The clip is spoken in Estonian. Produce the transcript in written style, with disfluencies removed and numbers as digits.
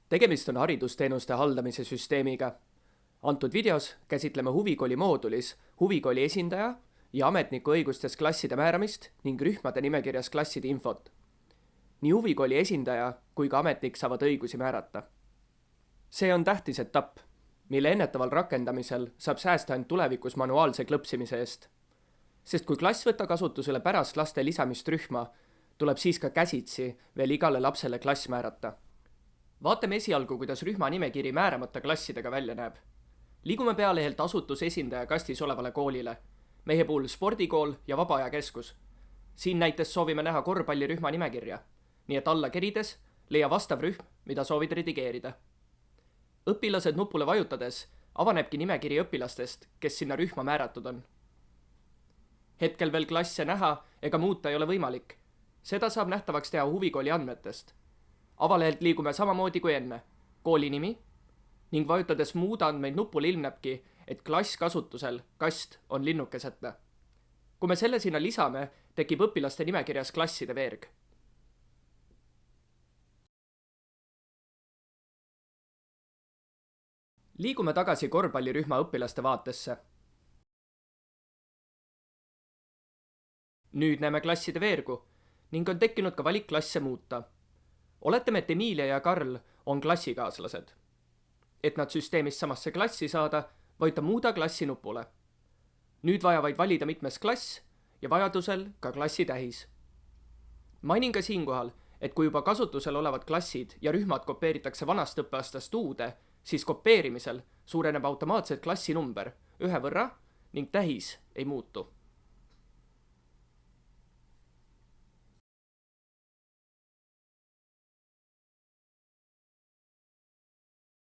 Tegemist on haridusteenuste haldamise süsteemiga. Antud videos käsitleme huvikooli moodulis huvikooli esindaja ja ametniku õigustes klasside määramist ning rühmade nimekirjas klasside infot. Nii huvikooli esindaja kui ka ametnik saavad õigusi määrata. See on tähtis etapp, mille ennetaval rakendamisel saab säästa ainult tulevikus manuaalse klõpsimise eest. Sest kui klass võtta kasutusele pärast laste lisamist rühma, tuleb siis ka käsitsi veel igale lapsele klass määrata. Vaatame esialgu, kuidas rühma nimekiri määramata klassidega välja näeb. Liigume pealehelt asutuse esindaja kastis olevale koolile, meie puhul spordikool ja vabaajakeskus. Siin näites soovime näha korvpallirühma nimekirja, nii et alla kerides leia vastav rühm, mida soovid redigeerida. Õpilased nupule vajutades avanebki nimekiri õpilastest, kes sinna rühma määratud on. Hetkel veel klasse näha ega muuta ei ole võimalik. Seda saab nähtavaks teha huvikooli andmetest. Avalehelt liigume samamoodi kui enne, kooli nimi, ning vajutades muuda andmeid nupule ilmnebki, et klass kasutusel kast on linnukeseta. Kui me selle sinna lisame, tekib õpilaste nimekirjas klasside veerg. Liigume tagasi korvpallirühma õpilaste vaatesse. Nüüd näeme klasside veergu ning on tekkinud ka valik klasse muuta. Oletame, et Emilia ja Karl on klassikaaslased. Et nad süsteemist samasse klassi saada, vajuta muuda klassi nupule. Nüüd vaja vaid valida mitmes klass ja vajadusel ka klassi tähis. Mainin ka siinkohal, et kui juba kasutusel olevad klassid ja rühmad kopeeritakse vanast õppeaastast uude, siis kopeerimisel suureneb automaatselt klassi number 1 võrra ning tähis ei muutu.